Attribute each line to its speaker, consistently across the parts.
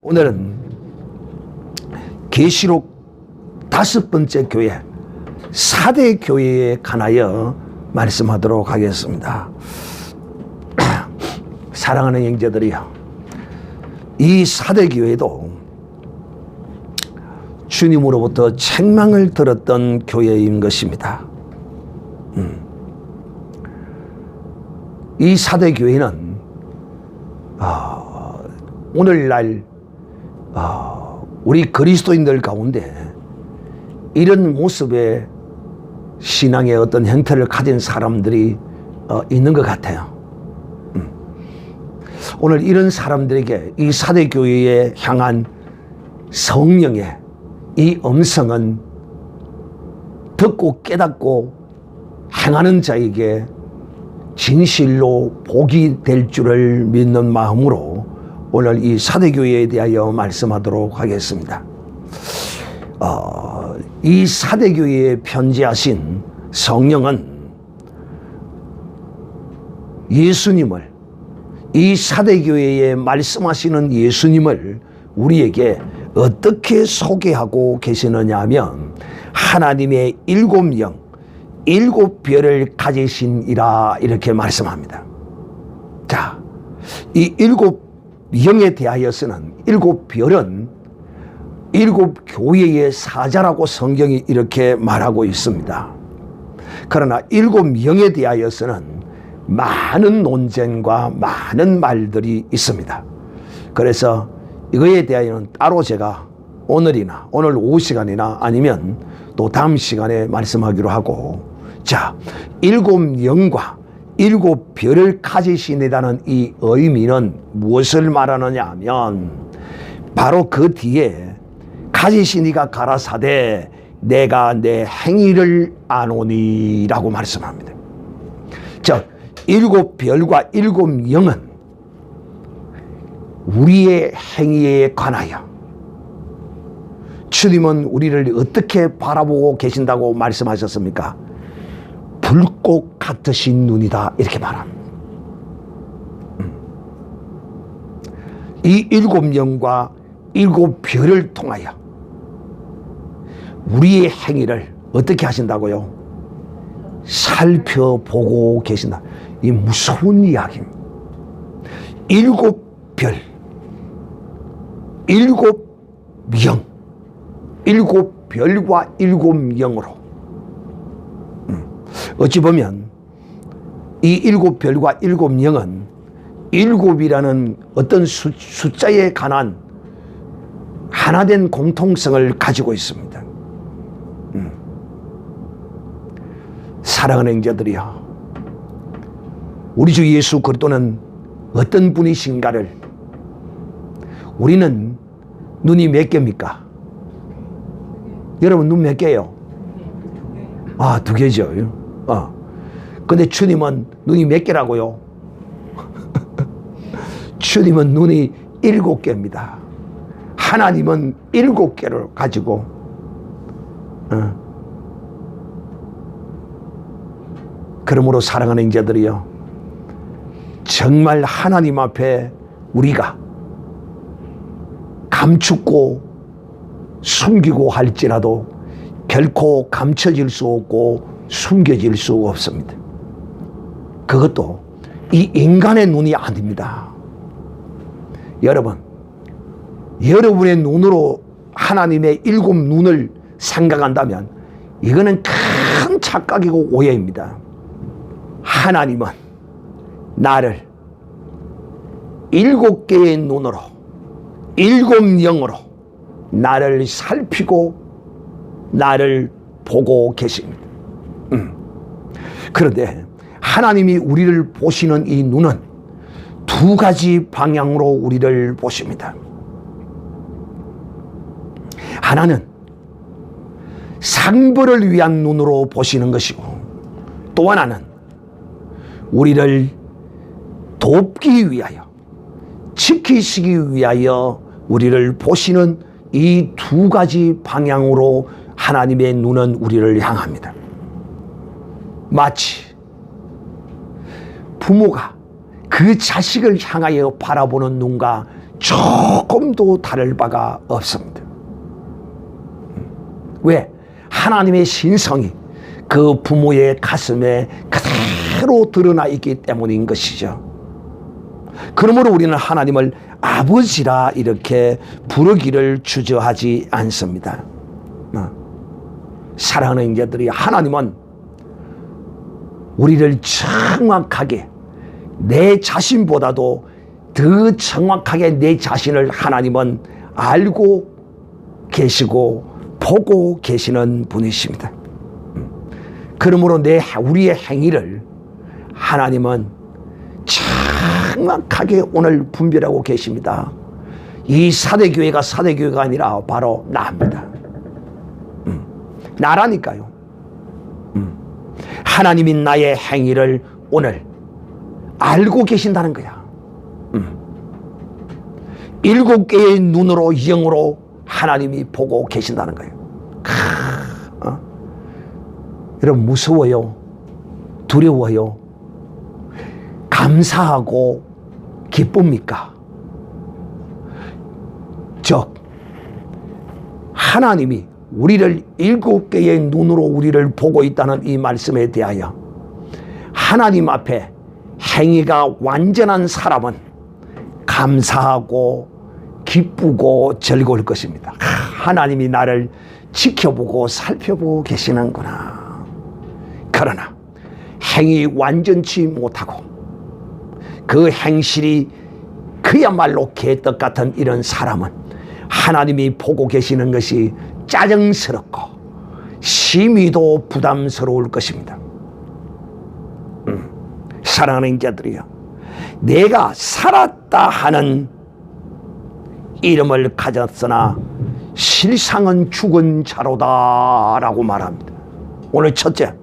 Speaker 1: 오늘은 계시록 5번째 교회 4대 교회에 관하여 말씀하도록 하겠습니다. 사랑하는 형제들이요, 이 4대 교회도 주님으로부터 책망을 들었던 교회인 것입니다. 이 4대 교회는 오늘날 우리 그리스도인들 가운데 이런 모습의 신앙의 어떤 형태를 가진 사람들이 있는 것 같아요. 오늘 이런 사람들에게 이 4대 교회에 향한 성령의 이 음성은 듣고 깨닫고 행하는 자에게 진실로 복이 될 줄을 믿는 마음으로 오늘 이 4대 교회에 대하여 말씀하도록 하겠습니다. 이 4대 교회에 편지하신 성령은 예수님을, 이 4대 교회에 말씀하시는 예수님을 우리에게 어떻게 소개하고 계시느냐 하면 하나님의 7영, 7별을 가지신이라 이렇게 말씀합니다. 자, 이 7영에 대하여서는 7별은 7교회의 사자라고 성경이 이렇게 말하고 있습니다. 그러나 7영에 대하여서는 많은 논쟁과 많은 말들이 있습니다. 그래서 이거에 대하여는 따로 제가 오늘이나 오늘 오후 시간이나 아니면 또 다음 시간에 말씀하기로 하고, 자, 7영과 7별을 가지시다는 이 의미는 무엇을 말하느냐 하면 바로 그 뒤에 가지시니가 가라사대 내가 내 행위를 아노니 라고 말씀합니다. 즉 7별과 7영은 우리의 행위에 관하여 주님은 우리를 어떻게 바라보고 계신다고 말씀하셨습니까? 불꽃 같으신 눈이다 이렇게 말합니다. 이 7영과 7별을 통하여 우리의 행위를 어떻게 하신다고요? 살펴보고 계신다. 이 무서운 이야기입니다. 7별, 7영, 7별과 7영으로 어찌 보면 이 7별과 7영은 7이라는 어떤 숫자에 관한 하나된 공통성을 가지고 있습니다. 사랑하는 형제들이여, 우리 주 예수 그리스도는 어떤 분이신가를 우리는 눈이 몇 개입니까? 여러분 눈 몇 개예요? 2개죠. 근데 주님은 눈이 몇 개라고요? 주님은 눈이 7개입니다. 하나님은 7개를 가지고 그러므로 사랑하는 형제들이요, 정말 하나님 앞에 우리가 감추고 숨기고 할지라도 결코 감춰질 수 없고 숨겨질 수 없습니다. 그것도 이 인간의 눈이 아닙니다. 여러분, 여러분의 눈으로 하나님의 7눈을 생각한다면 이거는 큰 착각이고 오해입니다. 하나님은 나를 7개의 눈으로 7영으로 나를 살피고 나를 보고 계십니다. 그런데 하나님이 우리를 보시는 이 눈은 2가지 방향으로 우리를 보십니다. 하나는 상벌을 위한 눈으로 보시는 것이고, 또 하나는 우리를 돕기 위하여, 지키시기 위하여 우리를 보시는 이 2가지 방향으로 하나님의 눈은 우리를 향합니다. 마치 부모가 그 자식을 향하여 바라보는 눈과 조금도 다를 바가 없습니다. 왜? 하나님의 신성이 그 부모의 가슴에 그대로 드러나 있기 때문인 것이죠. 그러므로 우리는 하나님을 아버지라 이렇게 부르기를 주저하지 않습니다. 사랑하는 형제들이, 하나님은 우리를 정확하게, 내 자신보다도 더 정확하게 내 자신을 하나님은 알고 계시고 보고 계시는 분이십니다. 그러므로 우리의 행위를 하나님은 정확하게 오늘 분별하고 계십니다. 이 사대교회가 사대교회가 아니라 바로 나입니다. 나라니까요. 하나님이 나의 행위를 오늘 알고 계신다는 거야. 7개의 눈으로, 영으로 하나님이 보고 계신다는 거예요. 여러분, 무서워요? 두려워요? 감사하고 기쁩니까? 즉, 하나님이 우리를 7개의 눈으로 우리를 보고 있다는 이 말씀에 대하여 하나님 앞에 행위가 완전한 사람은 감사하고 기쁘고 즐거울 것입니다. 하나님이 나를 지켜보고 살펴보고 계시는구나. 그러나 행위 완전치 못하고 그 행실이 그야말로 개떡 같은 이런 사람은 하나님이 보고 계시는 것이 짜증스럽고 심히도 부담스러울 것입니다. 사랑하는 자들이여, 내가 살았다 하는 이름을 가졌으나 실상은 죽은 자로다라고 말합니다. 오늘 첫째,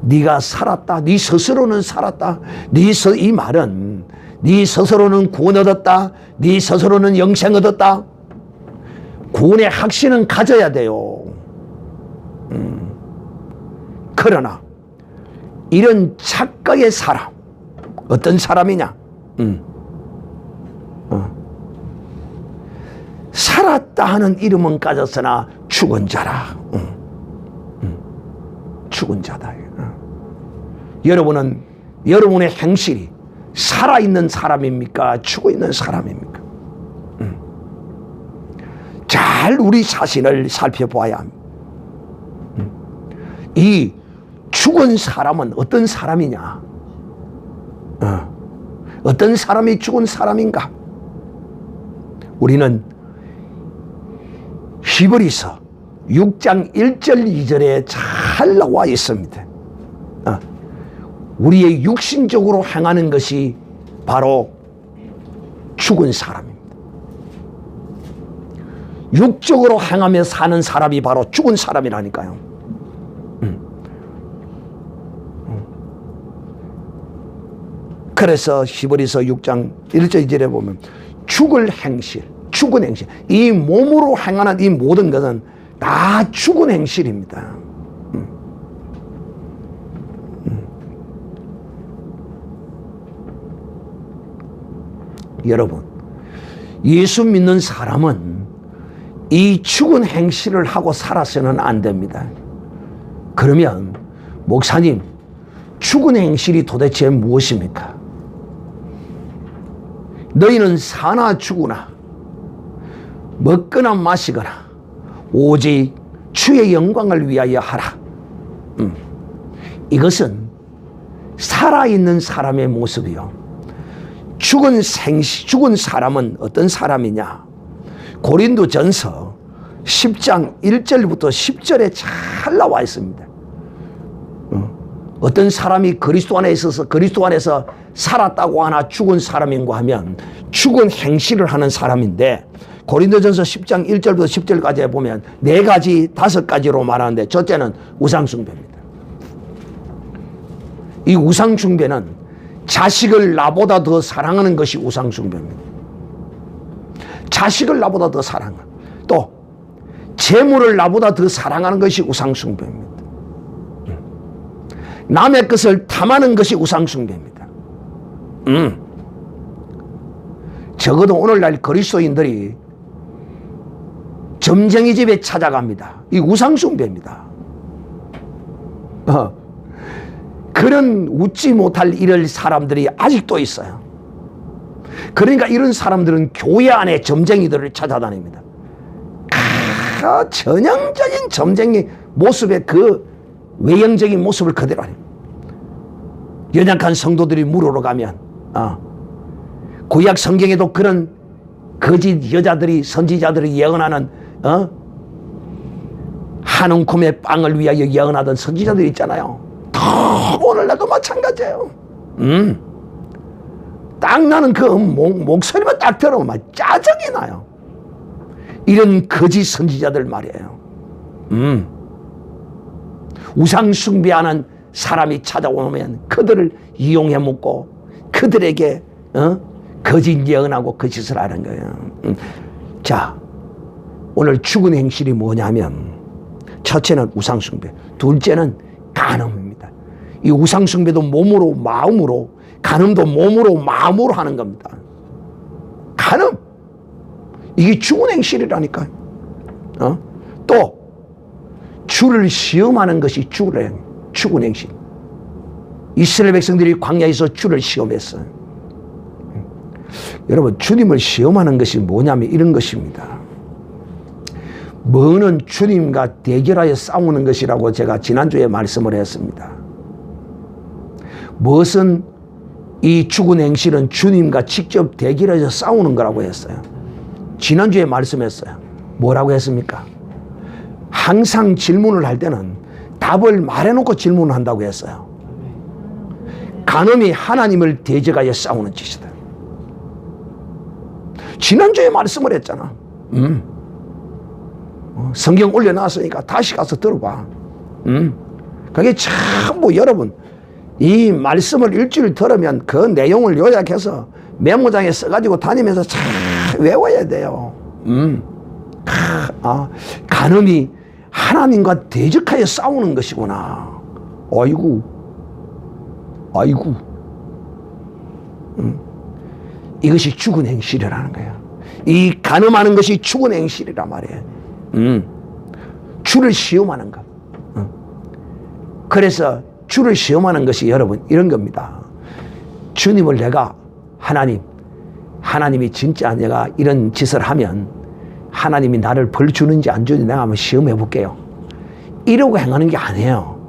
Speaker 1: 네가 살았다, 네 스스로는 살았다, 이 말은 네 스스로는 구원 얻었다, 네 스스로는 영생 얻었다. 구원의 확신은 가져야 돼요. 그러나 이런 착각의 사람, 어떤 사람이냐? 살았다 하는 이름은 가졌으나 죽은 자라. 죽은 자다. 여러분은 여러분의 행실이 살아있는 사람입니까? 죽어있는 사람입니까? 잘 우리 자신을 살펴봐야 합니다. 이 죽은 사람은 어떤 사람이냐? 어떤 사람이 죽은 사람인가? 우리는 히브리서 6장 1절 2절에 잘 나와 있습니다. 우리의 육신적으로 행하는 것이 바로 죽은 사람입니다. 육적으로 행하며 사는 사람이 바로 죽은 사람이라니까요. 그래서 히브리서 6장 1절 2절에 보면 죽을 행실, 죽은 행실, 이 몸으로 행하는 이 모든 것은 다 죽은 행실입니다. 여러분, 예수 믿는 사람은 이 죽은 행실을 하고 살아서는 안 됩니다. 그러면 목사님, 죽은 행실이 도대체 무엇입니까? 너희는 사나 죽으나 먹거나 마시거나 오직 주의 영광을 위하여 하라. 이것은 살아있는 사람의 모습이요. 죽은 사람은 어떤 사람이냐? 고린도전서 10장 1절부터 10절에 잘 나와 있습니다. 어떤 사람이 그리스도 안에 있어서 그리스도 안에서 살았다고 하나 죽은 사람인가 하면 죽은 행실을 하는 사람인데, 고린도전서 10장 1절부터 10절까지 보면 4가지, 5가지로 말하는데, 첫째는 우상숭배입니다. 이 우상숭배는 자식을 나보다 더 사랑하는 것이 우상숭배입니다. 자식을 나보다 더 사랑하는, 또 재물을 나보다 더 사랑하는 것이 우상숭배입니다. 남의 것을 탐하는 것이 우상숭배입니다. 적어도 오늘날 그리스도인들이 점쟁이 집에 찾아갑니다. 이 우상숭배입니다. 그런 웃지 못할 이럴 사람들이 아직도 있어요. 그러니까 이런 사람들은 교회 안에 점쟁이들을 찾아다닙니다. 전형적인 점쟁이 모습의 그 외형적인 모습을 그대로 합니다. 연약한 성도들이 물으러 가면 구약 성경에도 그런 거짓 여자들이 선지자들이 예언하는 한 움큼의 빵을 위하여 예언하던 선지자들이 있잖아요. 오늘날도 마찬가지예요. 딱 나는 그 목소리만 딱 들으면 막 짜증이 나요. 이런 거짓 선지자들 말이에요. 우상 숭배하는 사람이 찾아오면 그들을 이용해 먹고 그들에게 거짓 예언하고 거짓을 하는 거예요. 자, 오늘 죽은 행실이 뭐냐면 첫째는 우상 숭배, 둘째는 간음입니다. 이 우상 숭배도 몸으로 마음으로, 간음도 몸으로 마음으로 하는 겁니다. 간음, 이게 죽은 행실이라니까요. 또 주를 시험하는 것이 죽은 행실. 이스라엘 백성들이 광야에서 주를 시험했어요. 여러분, 주님을 시험하는 것이 뭐냐면 이런 것입니다. 뭐는 주님과 대결하여 싸우는 것이라고 제가 지난주에 말씀을 했습니다. 무엇은 이 죽은 행실은 주님과 직접 대결해서 싸우는 거라고 했어요. 지난주에 말씀했어요. 뭐라고 했습니까? 항상 질문을 할 때는 답을 말해놓고 질문을 한다고 했어요. 간음이 하나님을 대적하여 싸우는 짓이다. 지난주에 말씀을 했잖아. 성경 올려놨으니까 다시 가서 들어봐. 그게 전부 여러분 이 말씀을 일주일 들으면 그 내용을 요약해서 메모장에 써가지고 다니면서 잘 외워야 돼요. 간음이 하나님과 대적하여 싸우는 것이구나. 아이고. 이것이 죽은 행실이라는 거야. 이 간음하는 것이 죽은 행실이란 말이에요. 주를 시험하는 것. 그래서 주를 시험하는 것이 여러분 이런 겁니다. 주님을 내가 하나님이 진짜 내가 이런 짓을 하면 하나님이 나를 벌 주는지 안 주는지 내가 한번 시험해 볼게요. 이러고 행하는 게 아니에요.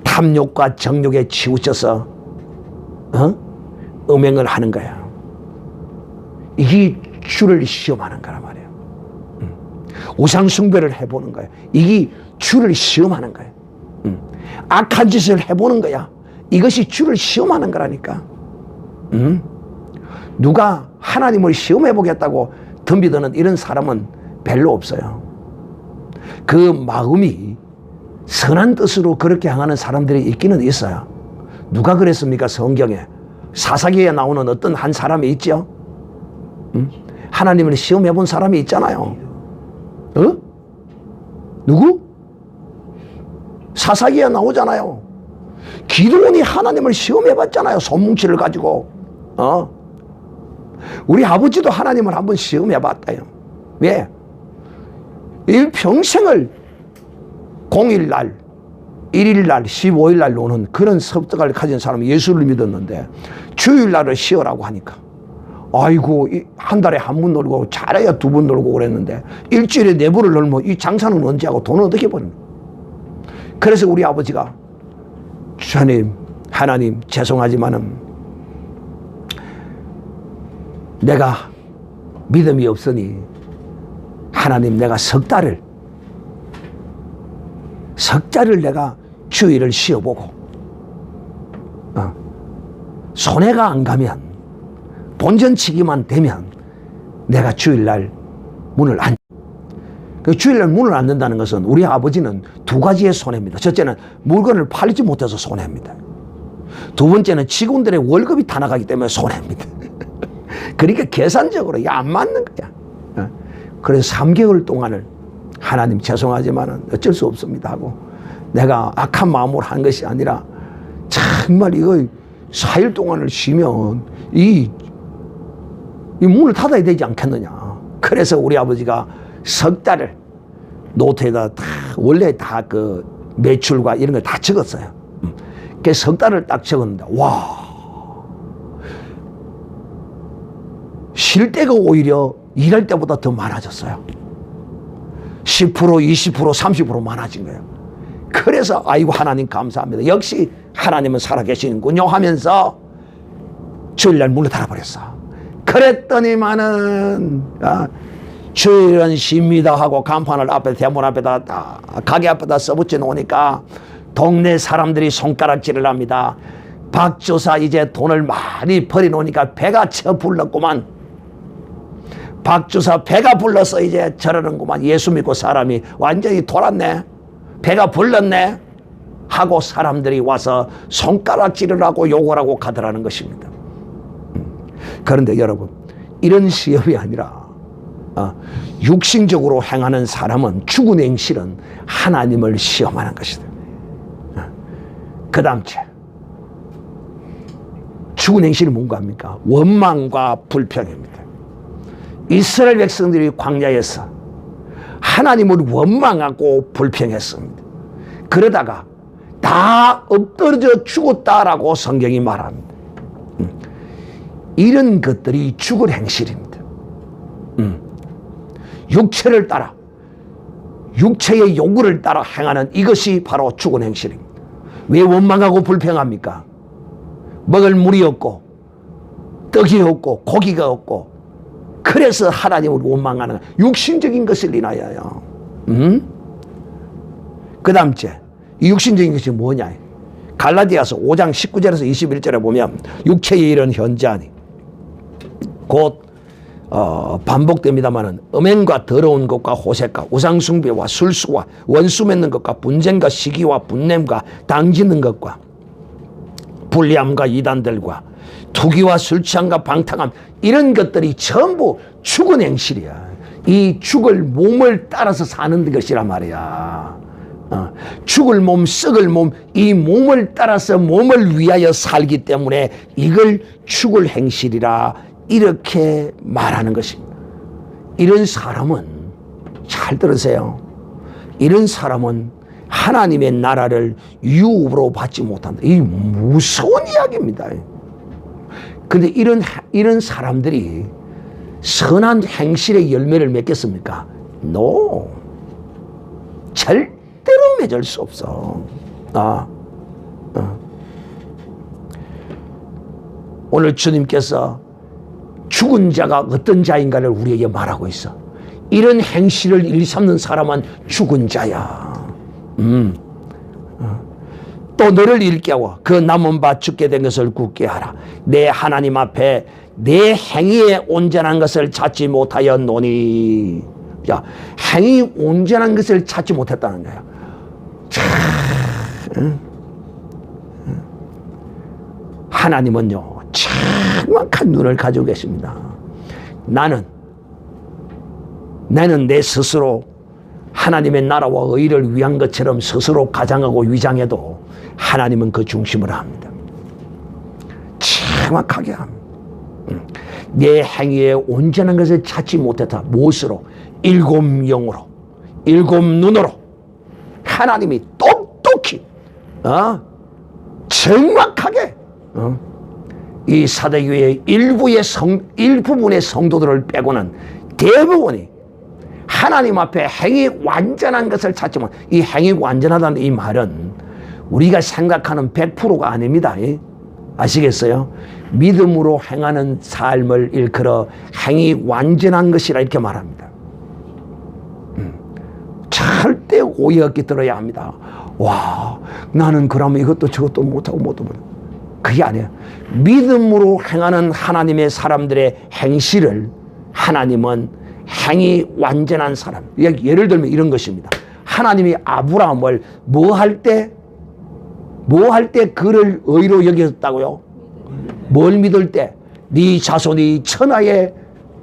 Speaker 1: 탐욕과 정욕에 치우쳐서 음행을 하는 거야. 이게 주를 시험하는 거란 말이에요. 우상 숭배를 해보는 거야. 이게 주를 시험하는 거야. 악한 짓을 해보는 거야. 이것이 주를 시험하는 거라니까. 누가 하나님을 시험해 보겠다고 덤비드는 이런 사람은 별로 없어요. 그 마음이 선한 뜻으로 그렇게 향하는 사람들이 있기는 있어요. 누가 그랬습니까? 성경에 사사기에 나오는 어떤 한 사람이 있죠. 하나님을 시험해 본 사람이 있잖아요. 누구? 사사기에 나오잖아요. 기드온이 하나님을 시험해 봤잖아요. 손뭉치를 가지고. 우리 아버지도 하나님을 한번 시험해 봤다요. 왜? 일평생을 공일날, 1일날, 15일날 노는 그런 섭득을 가진 사람이 예수를 믿었는데 주일날을 쉬어라고 하니까 아이고 한 달에 한 번 놀고 잘해야 두 번 놀고 그랬는데 일주일에 4번을 놀면 이 장사는 언제 하고 돈은 어떻게 버는 거예요? 그래서 우리 아버지가 주님, 하나님 죄송하지만은 내가 믿음이 없으니 하나님 내가 석 달을 내가 주일을 쉬어보고 손해가 안 가면 본전치기만 되면 내가 주일날 문을 안 그 주일날 문을 안 든다는 것은 우리 아버지는 두 가지의 손해입니다. 첫째는 물건을 팔지 못해서 손해입니다. 두 번째는 직원들의 월급이 다 나가기 때문에 손해입니다. 그러니까 계산적으로 안 맞는 거야. 그래서 3개월 동안을 하나님 죄송하지만 어쩔 수 없습니다 하고 내가 악한 마음으로 한 것이 아니라 정말 이거 4일 동안을 쉬면 이 이 문을 닫아야 되지 않겠느냐. 그래서 우리 아버지가 석 달을 노트에다 다 원래 다 그 매출과 이런 걸 다 적었어요. 그래서 석 달을 딱 적었는데 와, 쉴 때가 오히려 일할 때보다 더 많아졌어요. 10%, 20%, 30% 많아진 거예요. 그래서 아이고 하나님 감사합니다. 역시 하나님은 살아계시는군요 하면서 주일날 문을 닫아버렸어. 그랬더니만은 주일은 쉽니다 하고 간판을 앞에 대문 앞에다 가게 앞에다 써붙여 놓으니까 동네 사람들이 손가락질을 합니다. 박조사 이제 돈을 많이 벌여놓으니까 배가 쳐 불렀구만. 박주사 배가 불러서 이제 저러는구만. 예수 믿고 사람이 완전히 돌았네. 배가 불렀네 하고 사람들이 와서 손가락질을 하고 욕을 하고 가더라는 것입니다. 그런데 여러분, 이런 시험이 아니라 육신적으로 행하는 사람은 죽은 행실은 하나님을 시험하는 것이다. 그 다음 죽은 행실이 뭔가 합니까? 원망과 불평입니다. 이스라엘 백성들이 광야에서 하나님을 원망하고 불평했습니다. 그러다가 다 엎드러져 죽었다라고 성경이 말합니다. 이런 것들이 죽은 행실입니다. 육체를 따라, 육체의 요구를 따라 행하는 이것이 바로 죽은 행실입니다. 왜 원망하고 불평합니까? 먹을 물이 없고 떡이 없고 고기가 없고, 그래서 하나님을 원망하는 육신적인 것을 인하여요. 그 다음 이 육신적인 것이 뭐냐? 갈라디아서 5장 19절에서 21절에 보면 육체의 일은 현저하니 곧 반복됩니다마는 음행과 더러운 것과 호색과 우상숭배와 술수와 원수 맺는 것과 분쟁과 시기와 분냄과 당짓는 것과 불리함과 이단들과 투기와 술취함과 방탕함, 이런 것들이 전부 죽은 행실이야. 이 죽을 몸을 따라서 사는 것이란 말이야. 죽을 몸, 썩을 몸, 이 몸을 따라서 몸을 위하여 살기 때문에 이걸 죽을 행실이라 이렇게 말하는 것입니다. 이런 사람은, 잘 들으세요, 이런 사람은 하나님의 나라를 유업으로 받지 못한다. 이 무서운 이야기입니다. 근데 이런 사람들이 선한 행실의 열매를 맺겠습니까? No. 절대로 맺을 수 없어. 오늘 주님께서 죽은 자가 어떤 자인가를 우리에게 말하고 있어. 이런 행실을 일삼는 사람은 죽은 자야. 또 너를 일깨워 그 남은 바 죽게 된 것을 굳게 하라. 내 하나님 앞에 내 행위에 온전한 것을 찾지 못하였노니. 자, 행위 온전한 것을 찾지 못했다는 거야. 하나님은요, 정확한 눈을 가지고 계십니다. 나는 내 스스로 하나님의 나라와 의를 위한 것처럼 스스로 가장하고 위장해도 하나님은 그 중심을 합니다. 정확하게 합니다. 내 행위에 온전한 것을 찾지 못했다. 무엇으로? 일곱 영으로, 일곱 눈으로 하나님이 똑똑히 정확하게 이 사대교회의 일부분의 성도들을 빼고는 대부분이 하나님 앞에 행위 완전한 것을 찾지 못. 이 행위 완전하다는 이 말은 우리가 생각하는 100%가 아닙니다. 아시겠어요? 믿음으로 행하는 삶을 일컬어 행위 완전한 것이라 이렇게 말합니다. 절대 오해 없게 들어야 합니다. 와, 나는 그러면 이것도 저것도 못하고 못하고. 그게 아니에요. 믿음으로 행하는 하나님의 사람들의 행실을 하나님은 행위 완전한 사람. 예를 들면 이런 것입니다. 하나님이 아브라함을 뭐 할 때 그를 의로 여겼다고요? 뭘 믿을 때? 네 자손이 천하의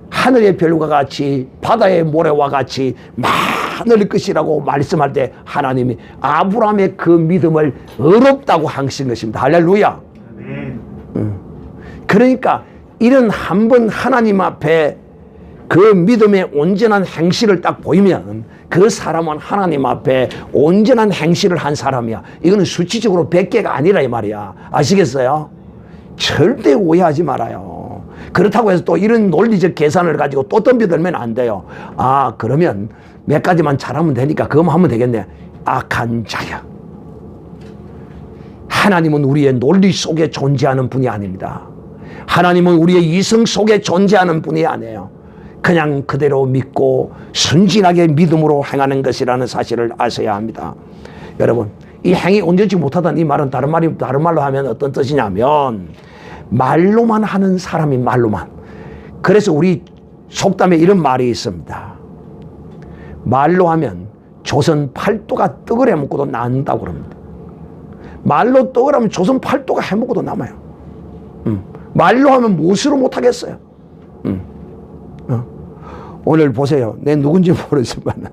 Speaker 1: 하늘의 별과 같이 바다의 모래와 같이 많을 것이라고 말씀할 때 하나님이 아브라함의 그 믿음을 의롭다고 하신 것입니다. 할렐루야. 그러니까 이런 한 번 하나님 앞에 그 믿음의 온전한 행실을 딱 보이면 그 사람은 하나님 앞에 온전한 행실을 한 사람이야. 이거는 수치적으로 100개가 아니라 이 말이야. 아시겠어요? 절대 오해하지 말아요. 그렇다고 해서 또 이런 논리적 계산을 가지고 또 덤벼들면 안 돼요. 아, 그러면 몇 가지만 잘하면 되니까 그거만 하면 되겠네. 악한 자야. 하나님은 우리의 논리 속에 존재하는 분이 아닙니다. 하나님은 우리의 이성 속에 존재하는 분이 아니에요. 그냥 그대로 믿고 순진하게 믿음으로 행하는 것이라는 사실을 아셔야 합니다. 여러분, 이 행위 온전치 못하다는 이 말은 다른 말로 하면 어떤 뜻이냐면 말로만 하는 사람이 말로만. 그래서 우리 속담에 이런 말이 있습니다. 말로 하면 조선 팔도가 떡을 해먹고도 남는다고 그럽니다. 말로 떡을 하면 조선 팔도가 해먹고도 남아요. 말로 하면 무엇으로 못하겠어요. 오늘 보세요. 내 누군지 모르지만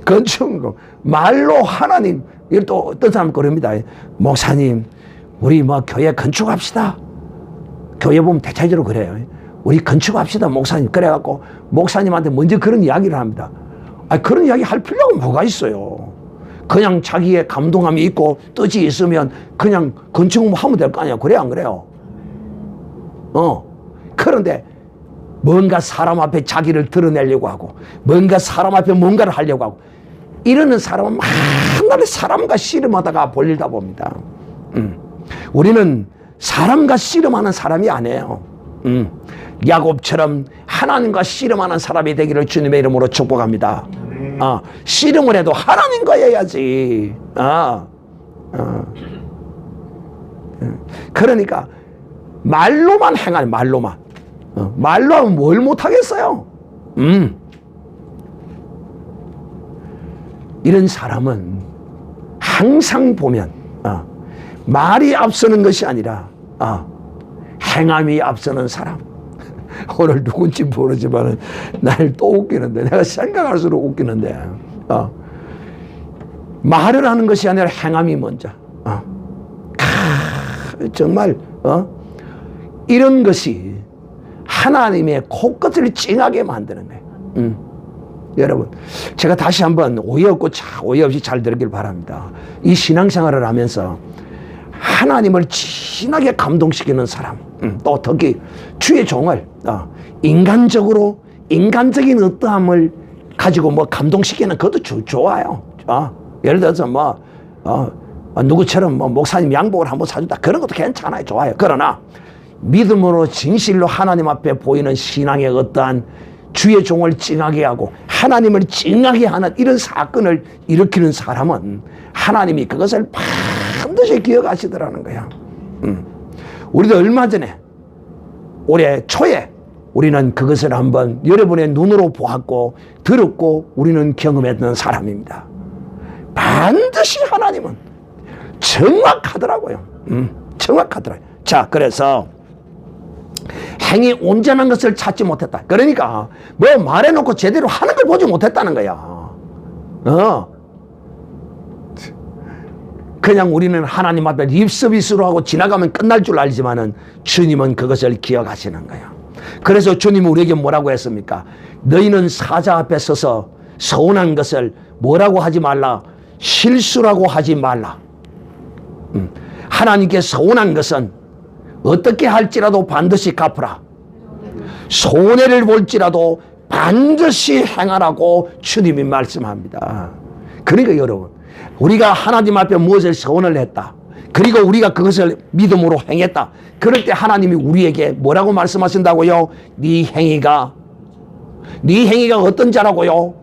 Speaker 1: 건축 말로 하나님, 이걸 또 어떤 사람 그럽니다. 목사님, 우리 뭐 교회 건축합시다. 교회 보면 대체적으로 그래요. 우리 건축합시다, 목사님. 그래갖고 목사님한테 먼저 그런 이야기를 합니다. 아니, 그런 이야기 할 필요가 뭐가 있어요. 그냥 자기의 감동함이 있고 뜻이 있으면 그냥 건축만 하면 될 거 아니야. 그래 안 그래요? 그런데 뭔가 사람 앞에 자기를 드러내려고 하고 뭔가 사람 앞에 뭔가를 하려고 하고 이러는 사람은 맨날 사람과 씨름하다가 볼일다 봅니다. 우리는 사람과 씨름하는 사람이 아니에요. 야곱처럼 하나님과 씨름하는 사람이 되기를 주님의 이름으로 축복합니다. 씨름을 해도 하나님과 해야지. 그러니까 말로만 행하는, 말로만. 말로 하면 뭘 못하겠어요. 이런 사람은 항상 보면 말이 앞서는 것이 아니라 행함이 앞서는 사람. 오늘 누군지 모르지만 나를 또 웃기는데, 내가 생각할수록 웃기는데, 말을 하는 것이 아니라 행함이 먼저. 정말 이런 것이 하나님의 코끝을 찡하게 만드는 거예요. 여러분, 제가 다시 한번 오해 없이 잘 들으길 바랍니다. 이 신앙생활을 하면서 하나님을 진하게 감동시키는 사람, 또 특히 주의 종을 인간적인 어떠함을 가지고 뭐 감동시키는 그것도 좋아요. 예를 들어서 누구처럼 목사님 양복을 한번 사준다, 그런 것도 괜찮아요. 좋아요. 그러나 믿음으로 진실로 하나님 앞에 보이는 신앙의 어떠한 주의 종을 찡하게 하고 하나님을 찡하게 하는 이런 사건을 일으키는 사람은 하나님이 그것을 반드시 기억하시더라는 거야. 우리도 얼마 전에 올해 초에 우리는 그것을 한번 여러분의 눈으로 보았고 들었고 우리는 경험했던 사람입니다. 반드시 하나님은 정확하더라고요. 정확하더라고요. 자, 그래서 행이 온전한 것을 찾지 못했다. 그러니까 뭐 말해놓고 제대로 하는 걸 보지 못했다는 거야. 그냥 우리는 하나님 앞에 립서비스로 하고 지나가면 끝날 줄 알지만은 주님은 그것을 기억하시는 거야. 그래서 주님은 우리에게 뭐라고 했습니까? 너희는 사자 앞에 서서 서운한 것을 뭐라고 하지 말라? 실수라고 하지 말라. 하나님께 서운한 것은 어떻게 할지라도 반드시 갚으라. 손해를 볼지라도 반드시 행하라고 주님이 말씀합니다. 그러니까 여러분, 우리가 하나님 앞에 무엇을 서원을 했다, 그리고 우리가 그것을 믿음으로 행했다, 그럴 때 하나님이 우리에게 뭐라고 말씀하신다고요? 네 행위가 어떤 자라고요?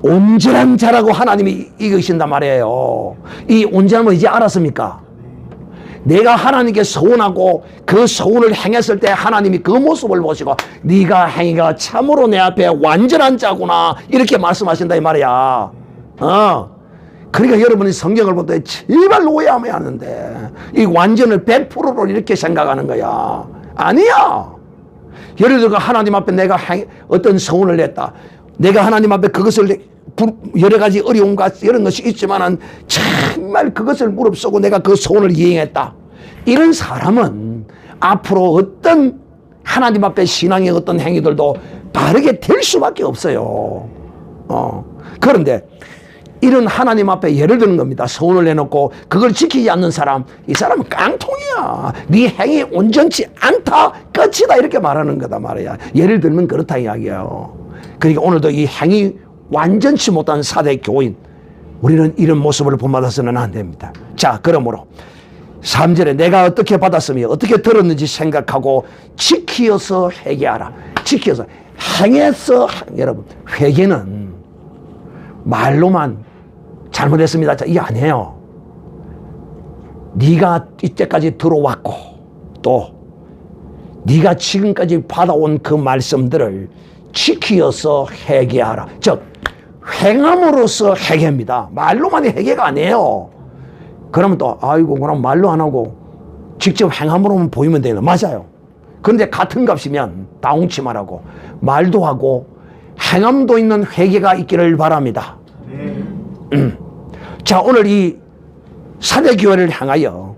Speaker 1: 온전한 자라고 하나님이 이기신단 말이에요. 이 온전함을 이제 알았습니까? 내가 하나님께 서운하고 그 서운을 행했을 때 하나님이 그 모습을 보시고 네가 행위가 참으로 내 앞에 완전한 자구나, 이렇게 말씀하신다 이 말이야. 그러니까 여러분이 성경을 볼 때 제발 오해하면 하는데 이 완전을 100%로 이렇게 생각하는 거야. 아니야. 예를 들어 하나님 앞에 내가 어떤 서운을 했다, 내가 하나님 앞에 그것을 여러 가지 어려움과 이런 것이 있지만은 정말 그것을 무릅쓰고 내가 그 소원을 이행했다, 이런 사람은 앞으로 어떤 하나님 앞에 신앙의 어떤 행위들도 바르게 될 수밖에 없어요. 그런데 이런 하나님 앞에 예를 드는 겁니다. 서운을 내놓고 그걸 지키지 않는 사람, 이 사람은 깡통이야. 네 행위 온전치 않다, 끝이다, 이렇게 말하는 거다 말이야. 예를 들면 그렇다 이야기예요. 그러니까 오늘도 이 행위 완전치 못한 사대 교인, 우리는 이런 모습을 본받아서는 안 됩니다. 자, 그러므로 3절에 내가 어떻게 받았으며 어떻게 들었는지 생각하고 지키어서 회개하라. 지키어서, 행해서, 여러분, 회개는 말로만 잘못했습니다, 자, 이게 아니에요. 네가 이때까지 들어왔고 또 네가 지금까지 받아온 그 말씀들을 지키어서 회개하라. 즉 행함으로써 회개입니다. 말로만이 회개가 아니에요. 그러면 또 아이고 그럼 말로 안 하고 직접 행함으로만 보이면 되는, 맞아요. 그런데 같은 값이면 다홍치말하고 말도 하고 행함도 있는 회개가 있기를 바랍니다. 자, 오늘 이 사대교회를 향하여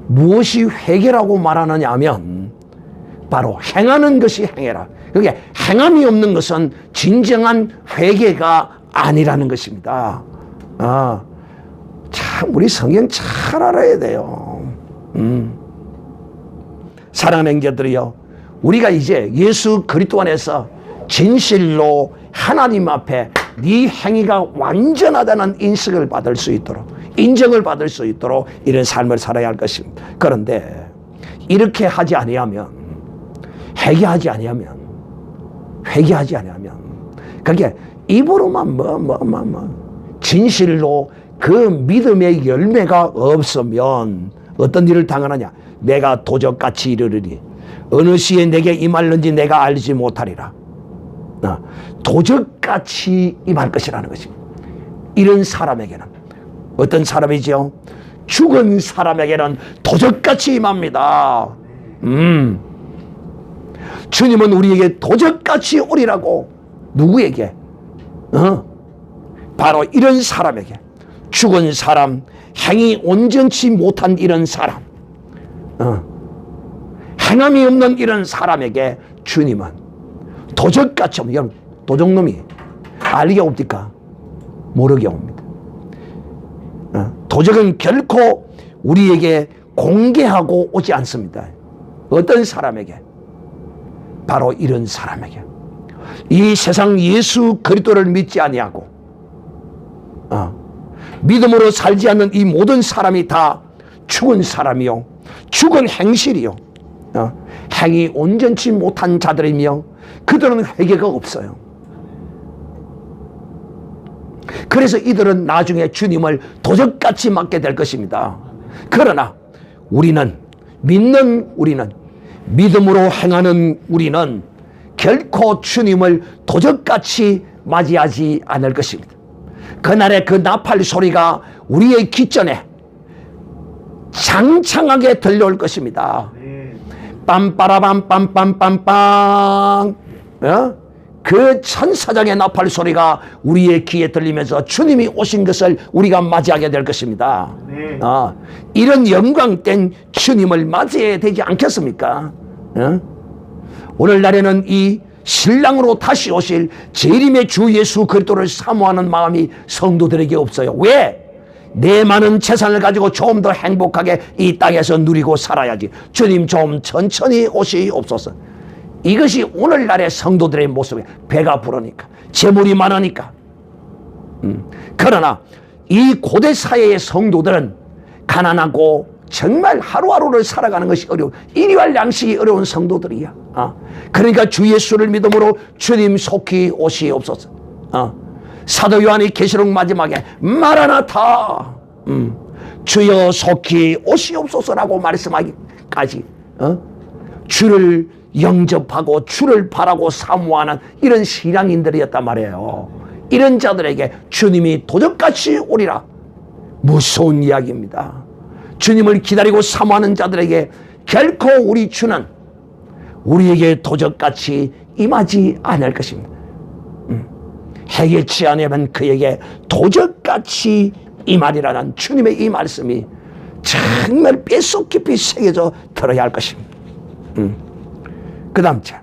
Speaker 1: 무엇이 회개라고 말하느냐 하면 바로 행하는 것이 행해라. 그게 행함이 없는 것은 진정한 회개가 아니라는 것입니다. 참 우리 성경 잘 알아야 돼요. 사랑하는 형제들이요, 우리가 이제 예수 그리스도 안에서 진실로 하나님 앞에 네 행위가 완전하다는 인식을 받을 수 있도록, 인정을 받을 수 있도록 이런 삶을 살아야 할 것입니다. 그런데 이렇게 하지 아니하면, 회개하지 아니하면 그게 입으로만 진실로 그 믿음의 열매가 없으면 어떤 일을 당하느냐. 내가 도적같이 이르리니 어느 시에 내게 임할는지 내가 알지 못하리라. 도적같이 임할 것이라는 것입니다. 이런 사람에게는, 어떤 사람이죠? 죽은 사람에게는 도적같이 임합니다. 주님은 우리에게 도적같이 오리라고. 누구에게? 바로 이런 사람에게, 죽은 사람, 행이 온전치 못한 이런 사람, 행함이 없는 이런 사람에게 주님은 도적같이 옵니다. 여러분, 도적놈이 알게 옵니까? 모르게 옵니다. 도적은 결코 우리에게 공개하고 오지 않습니다. 어떤 사람에게? 바로 이런 사람에게. 이 세상 예수 그리스도를 믿지 아니하고 믿음으로 살지 않는 이 모든 사람이 다 죽은 사람이요, 죽은 행실이요, 행이 온전치 못한 자들이며 그들은 회개가 없어요. 그래서 이들은 나중에 주님을 도적같이 맞게 될 것입니다. 그러나 우리는, 믿음으로 행하는 우리는 결코 주님을 도적같이 맞이하지 않을 것입니다. 그날의 그 나팔 소리가 우리의 귓전에 장창하게 들려올 것입니다. 빰빠라밤 빰빰빰빰, 그 천사장의 나팔 소리가 우리의 귀에 들리면서 주님이 오신 것을 우리가 맞이하게 될 것입니다. 이런 영광된 주님을 맞이해야 되지 않겠습니까? 오늘날에는 이 신랑으로 다시 오실 재림의 주 예수 그리스도를 사모하는 마음이 성도들에게 없어요. 왜? 내 많은 재산을 가지고 좀 더 행복하게 이 땅에서 누리고 살아야지, 주님 좀 천천히 오시옵소서. 이것이 오늘날의 성도들의 모습이에요. 배가 부르니까, 재물이 많으니까. 그러나 이 고대 사회의 성도들은 가난하고 정말 하루하루를 살아가는 것이 어려운, 일용할 양식이 어려운 성도들이야. 그러니까 주 예수를 믿음으로 주님 속히 오시옵소서. 사도 요한이 계시록 마지막에 마라나타, 주여 속히 오시옵소서라고 말씀하기까지 주를 영접하고 주를 바라고 사모하는 이런 신앙인들이었단 말이에요. 이런 자들에게 주님이 도적같이 오리라. 무서운 이야기입니다. 주님을 기다리고 사모하는 자들에게 결코 우리 주는 우리에게 도적같이 임하지 않을 것입니다. 회개치 않으면 그에게 도적같이 임하리라는 주님의 이 말씀이 정말 뼛속 깊이 새겨져 들어야 할 것입니다. 그 다음 자,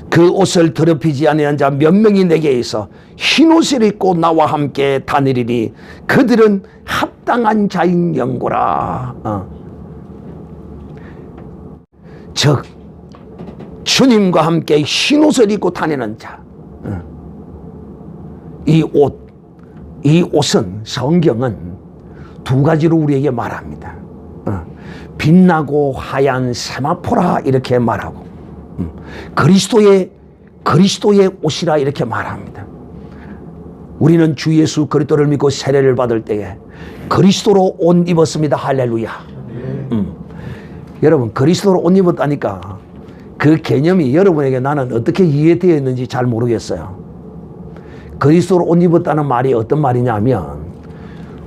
Speaker 1: 그 옷을 더럽히지 아니한 자 몇 명이 내게 있어 흰옷을 입고 나와 함께 다니리니 그들은 합당한 자인 영고라. 즉 주님과 함께 흰옷을 입고 다니는 자, 이 옷은 성경은 두 가지로 우리에게 말합니다. 빛나고 하얀 세마포라 이렇게 말하고, 그리스도의 옷이라 이렇게 말합니다. 우리는 주 예수 그리스도를 믿고 세례를 받을 때에 그리스도로 옷 입었습니다. 할렐루야. 여러분, 그리스도로 옷 입었다니까 그 개념이 여러분에게 나는 어떻게 이해되어 있는지 잘 모르겠어요. 그리스도로 옷 입었다는 말이 어떤 말이냐면,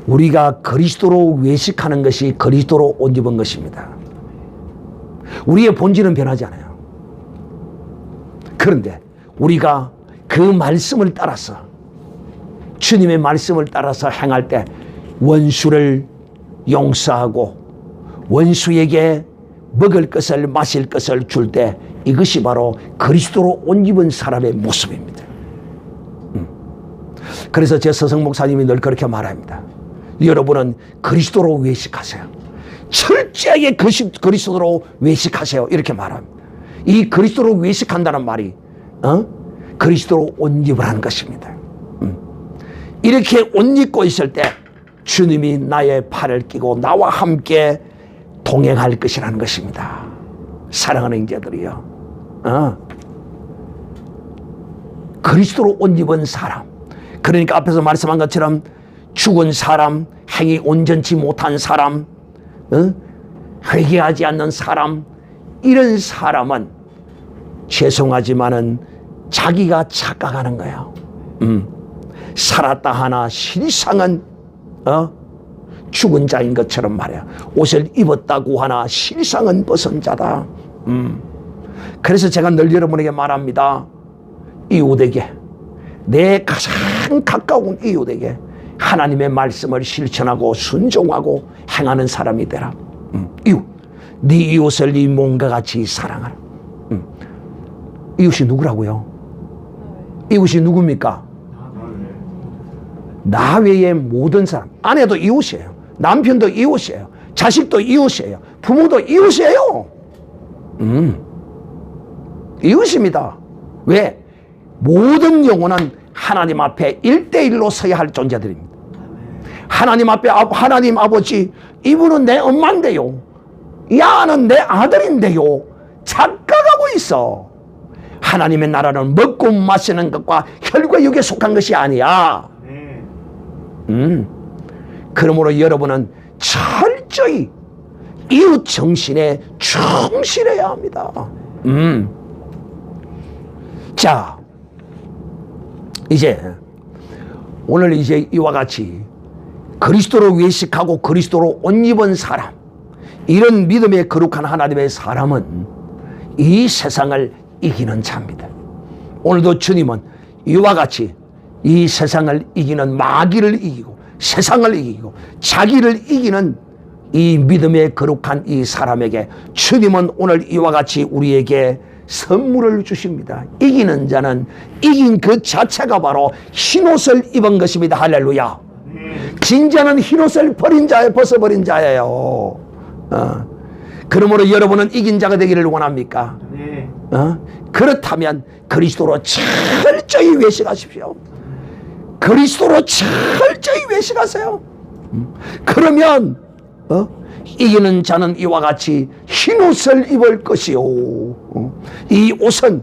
Speaker 1: 우리가 그리스도로 외식하는 것이 그리스도로 옷 입은 것입니다. 우리의 본질은 변하지 않아요. 그런데 우리가 그 말씀을 따라서, 주님의 말씀을 따라서 행할 때 원수를 용서하고 원수에게 먹을 것을 마실 것을 줄 때, 이것이 바로 그리스도로 옷 입은 사람의 모습입니다. 그래서 제 서성 목사님이 늘 그렇게 말합니다. 여러분은 그리스도로 외식하세요. 철저하게 그리스도로 외식하세요. 이렇게 말합니다. 이 그리스도로 외식한다는 말이 그리스도로 옷 입으라는 것입니다. 이렇게 옷 입고 있을 때 주님이 나의 팔을 끼고 나와 함께 동행할 것이라는 것입니다. 사랑하는 형제들이요, 그리스도로 옷 입은 사람, 그러니까 앞에서 말씀한 것처럼 죽은 사람, 행위 온전치 못한 사람, 회개하지 않는 사람, 이런 사람은 죄송하지만은 자기가 착각하는 거예요. 살았다 하나 실상은 죽은 자인 것처럼 말이야. 옷을 입었다고 하나 실상은 벗은 자다. 그래서 제가 늘 여러분에게 말합니다. 이웃에게, 내 가장 가까운 이웃에게 하나님의 말씀을 실천하고 순종하고 행하는 사람이 되라. 이웃, 네 이웃을 네 몸과 같이 사랑하라. 이웃이 누구라고요? 이웃이 누굽니까? 나 외의 모든 사람. 아내도 이웃이에요. 남편도 이웃이에요. 자식도 이웃이에요. 부모도 이웃이에요. 이웃입니다. 왜? 모든 영혼은 하나님 앞에 1대1로 서야 할 존재들입니다. 하나님 앞에, 하나님 아버지, 이분은 내 엄마인데요, 야는 내 아들인데요, 착각하고 있어. 하나님의 나라는 먹고 마시는 것과 혈과 육에 속한 것이 아니야. 그러므로 여러분은 철저히 이웃 정신에 충실해야 합니다. 자, 이제 오늘 이제 이와 같이 그리스도로 외식하고 그리스도로 옷 입은 사람, 이런 믿음의 거룩한 하나님의 사람은 이 세상을 이기는 자입니다. 오늘도 주님은 이와 같이 이 세상을 이기는 마귀를 이기고 세상을 이기고 자기를 이기는 이 믿음의 거룩한 이 사람에게 주님은 오늘 이와 같이 우리에게 선물을 주십니다. 이기는 자는 이긴 그 자체가 바로 흰옷을 입은 것입니다. 할렐루야. 진자는 흰옷을 벗어버린 자예요. 그러므로 여러분은 이긴 자가 되기를 원합니까? 그렇다면 그리스도로 철저히 외식하십시오. 그리스도로 철저히 외식하세요. 그러면 이기는 자는 이와 같이 흰옷을 입을 것이요, 이 옷은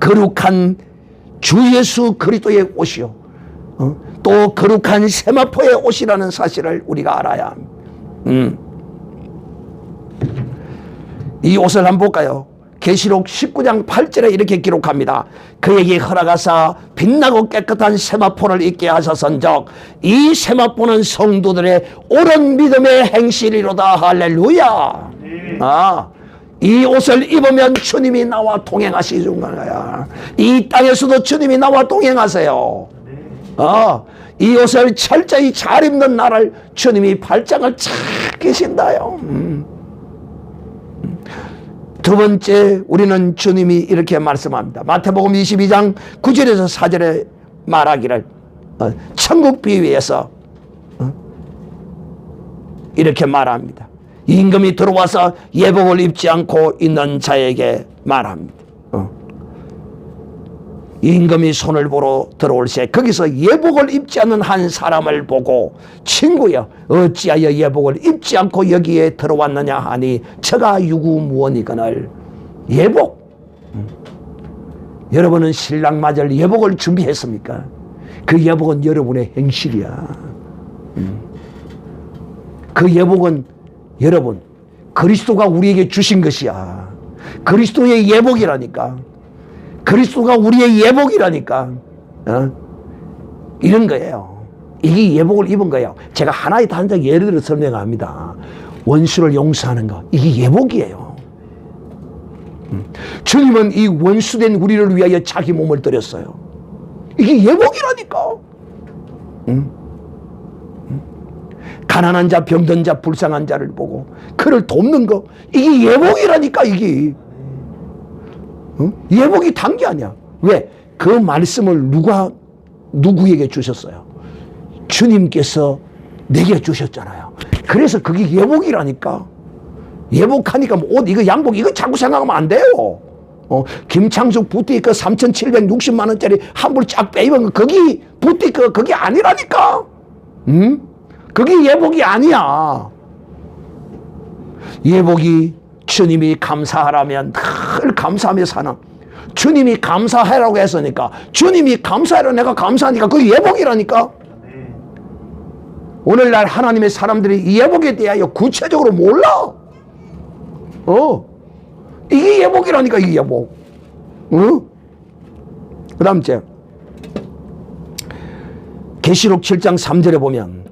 Speaker 1: 거룩한 주 예수 그리스도의 옷이요, 또 거룩한 세마포의 옷이라는 사실을 우리가 알아야 합니다. 이 옷을 한번 볼까요? 계시록 19장 8절에 이렇게 기록합니다. 그에게 허락하사 빛나고 깨끗한 세마포를 입게 하셨은즉 이 세마포는 성도들의 옳은 믿음의 행실이로다. 할렐루야. 이 옷을 입으면 주님이 나와 동행하시는 거야. 이 땅에서도 주님이 나와 동행하세요. 이 옷을 철저히 잘 입는 나를 주님이 발장을 착 끼신다요. 두 번째, 우리는 주님이 이렇게 말씀합니다. 마태복음 22장 9절에서 4절에 말하기를 천국 비유에서 이렇게 말합니다. 임금이 들어와서 예복을 입지 않고 있는 자에게 말합니다. 임금이 손을 보러 들어올세 거기서 예복을 입지 않는 한 사람을 보고 친구여 어찌하여 예복을 입지 않고 여기에 들어왔느냐 하니 저가 유구무원이거늘. 예복. 여러분은 신랑 맞을 예복을 준비했습니까? 그 예복은 여러분의 행실이야. 그 예복은 여러분 그리스도가 우리에게 주신 것이야. 그리스도의 예복이라니까. 그리스도가 우리의 예복이라니까. 이런 거예요. 이게 예복을 입은 거예요. 제가 하나의 단적 예를 들어 설명합니다. 원수를 용서하는 거, 이게 예복이에요. 주님은 이 원수된 우리를 위하여 자기 몸을 드렸어요. 이게 예복이라니까. 가난한 자, 병든 자, 불쌍한 자를 보고 그를 돕는 거, 이게 예복이라니까. 이게 예복이 단 게 아니야. 왜? 그 말씀을 누구에게 주셨어요? 주님께서 내게 주셨잖아요. 그래서 그게 예복이라니까. 예복하니까 뭐 옷, 이거 양복, 이거 자꾸 생각하면 안 돼요. 김창숙 부티크 3,760만 원짜리 한불 쫙 빼입은 거, 거기 부티크 그게 아니라니까. 그게 예복이 아니야. 예복이 주님이 감사하라면 늘 감사하며 사는, 주님이 감사하라고 했으니까, 주님이 감사하라 내가 감사하니까 그게 예복이라니까. 오늘날 하나님의 사람들이 이 예복에 대하여 구체적으로 몰라. 이게 예복이라니까. 이게 예복. 그 다음 째 계시록 7장 3절에 보면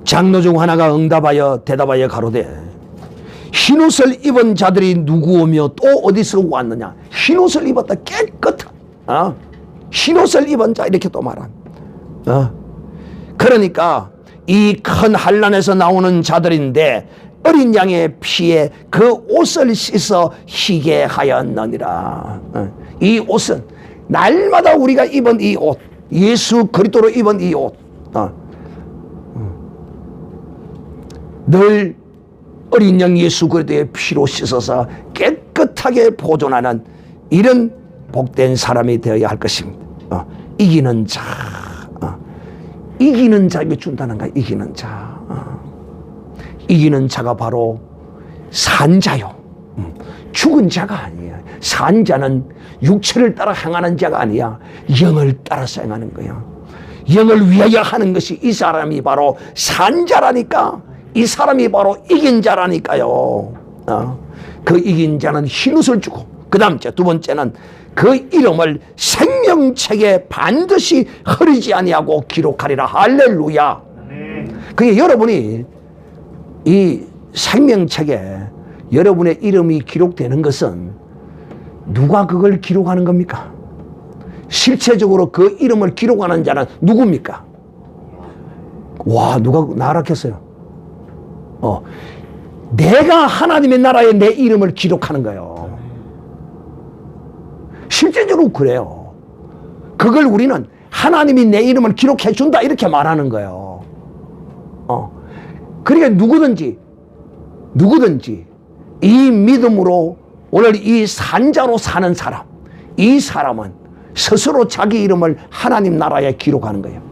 Speaker 1: 장로 중 하나가 응답하여 대답하여 가로되 흰옷을 입은 자들이 누구오며 또 어디서 왔느냐. 흰옷을 입었다. 깨끗한 흰옷을 입은 자, 이렇게 또 말합니다. 그러니까 이 큰 환난에서 나오는 자들인데 어린 양의 피에 그 옷을 씻어 희게 하였느니라. 이 옷은 날마다 우리가 입은 이 옷, 예수 그리스도로 입은 이 옷, 늘 어린 양 예수 그리스도의 피로 씻어서 깨끗하게 보존하는 이런 복된 사람이 되어야 할 것입니다. 이기는 자, 이기는 자에게 준다는 거야. 이기는 자. 이기는 자가 바로 산자요. 죽은 자가 아니야. 산자는 육체를 따라 행하는 자가 아니야. 영을 따라서 행하는 거야. 영을 위하여 하는 것이 이 사람이 바로 산자라니까. 이 사람이 바로 이긴 자라니까요. 그 이긴 자는 흰옷을 주고, 그 다음 두 번째는 그 이름을 생명책에 반드시 흐리지 아니하고 기록하리라. 할렐루야. 그게 여러분이 이 생명책에 여러분의 이름이 기록되는 것은 누가 그걸 기록하는 겁니까? 실체적으로 그 이름을 기록하는 자는 누굽니까? 와, 누가 나락했어요? 내가 하나님의 나라에 내 이름을 기록하는 거예요. 실제적으로 그래요. 그걸 우리는 하나님이 내 이름을 기록해 준다 이렇게 말하는 거예요. 그러니까 누구든지 이 믿음으로 오늘 이 산자로 사는 사람, 이 사람은 스스로 자기 이름을 하나님 나라에 기록하는 거예요.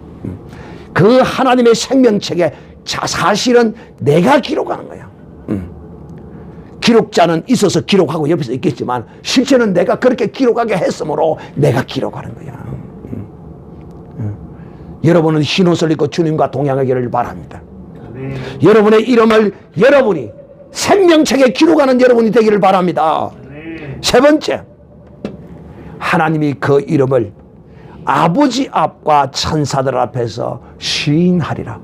Speaker 1: 그 하나님의 생명책에 사실은 내가 기록하는 거야. 기록자는 있어서 기록하고 옆에서 있겠지만 실제는 내가 그렇게 기록하게 했으므로 내가 기록하는 거야. 여러분은 흰옷을 입고 주님과 동행하기를 바랍니다. 여러분의 이름을 여러분이 생명책에 기록하는 여러분이 되기를 바랍니다. 세 번째, 하나님이 그 이름을 아버지 앞과 천사들 앞에서 시인하리라.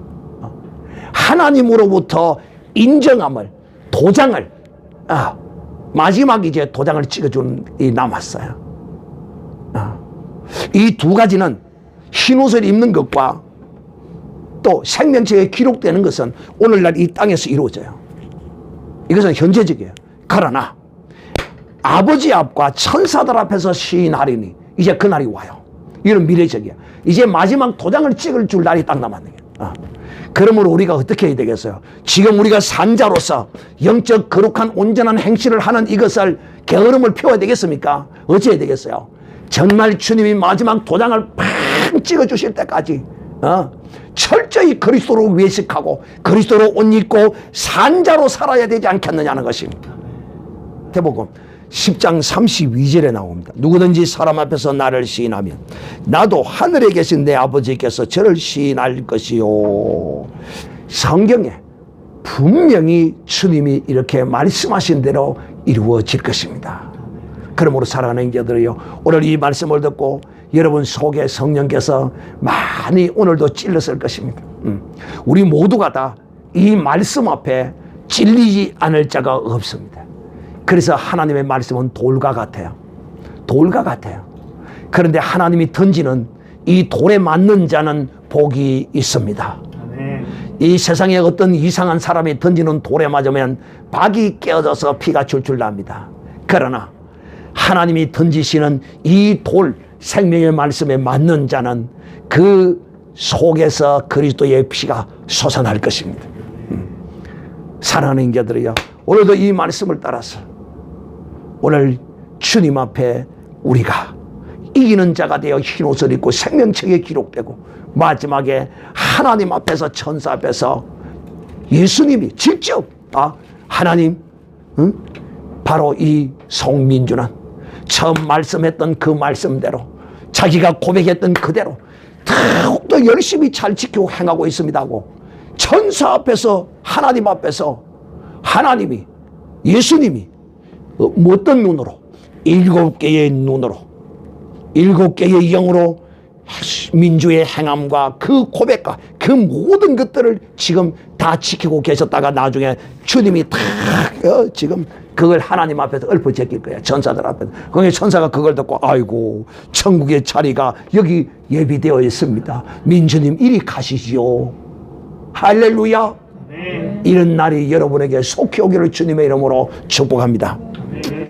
Speaker 1: 하나님으로부터 인정함을, 도장을, 마지막 이제 도장을 찍어주는 이 남았어요. 이 두 가지는 흰옷을 입는 것과 또 생명책에 기록되는 것은 오늘날 이 땅에서 이루어져요. 이것은 현재적이에요. 그러나 아버지 앞과 천사들 앞에서 시인하리니 이제 그 날이 와요. 이런 미래적이야. 이제 마지막 도장을 찍을 줄 날이 딱 남았네. 그러므로 우리가 어떻게 해야 되겠어요? 지금 우리가 산자로서 영적 거룩한 온전한 행실을 하는 이것을 게으름을 피워야 되겠습니까? 어찌해야 되겠어요? 정말 주님이 마지막 도장을 팍 찍어주실 때까지 철저히 그리스도로 외식하고 그리스도로 옷 입고 산자로 살아야 되지 않겠느냐는 것입니다. 대복음 10장 32절에 나옵니다. 누구든지 사람 앞에서 나를 시인하면 나도 하늘에 계신 내 아버지께서 저를 시인할 것이요. 성경에 분명히 주님이 이렇게 말씀하신 대로 이루어질 것입니다. 그러므로 사랑하는 형제들이요, 오늘 이 말씀을 듣고 여러분 속에 성령께서 많이 오늘도 찔렀을 것입니다. 우리 모두가 다 이 말씀 앞에 찔리지 않을 자가 없습니다. 그래서 하나님의 말씀은 돌과 같아요. 돌과 같아요. 그런데 하나님이 던지는 이 돌에 맞는 자는 복이 있습니다. 이 세상에 어떤 이상한 사람이 던지는 돌에 맞으면 박이 깨어져서 피가 줄줄 납니다. 그러나 하나님이 던지시는 이 돌, 생명의 말씀에 맞는 자는 그 속에서 그리스도의 피가 솟아날 것입니다. 사랑하는 형제들이요, 오늘도 이 말씀을 따라서 오늘 주님 앞에 우리가 이기는 자가 되어 흰옷을 입고 생명책에 기록되고 마지막에 하나님 앞에서 천사 앞에서 예수님이 직접 하나님 바로 이 송민주는 처음 말씀했던 그 말씀대로 자기가 고백했던 그대로 더욱더 열심히 잘 지키고 행하고 있습니다 하고 천사 앞에서 하나님 앞에서 하나님이 예수님이 어떤 눈으로 7개의 눈으로 7개의 영으로 민주의 행함과 그 고백과 그 모든 것들을 지금 다 지키고 계셨다가 나중에 주님이 다 지금 그걸 하나님 앞에서 읊어제낄 거야. 천사들 앞에서. 그러니까 천사가 그걸 듣고 아이고 천국의 자리가 여기 예비되어 있습니다. 민주님 이리 가시지요. 할렐루야. 이런 날이 여러분에게 속히 오기를 주님의 이름으로 축복합니다.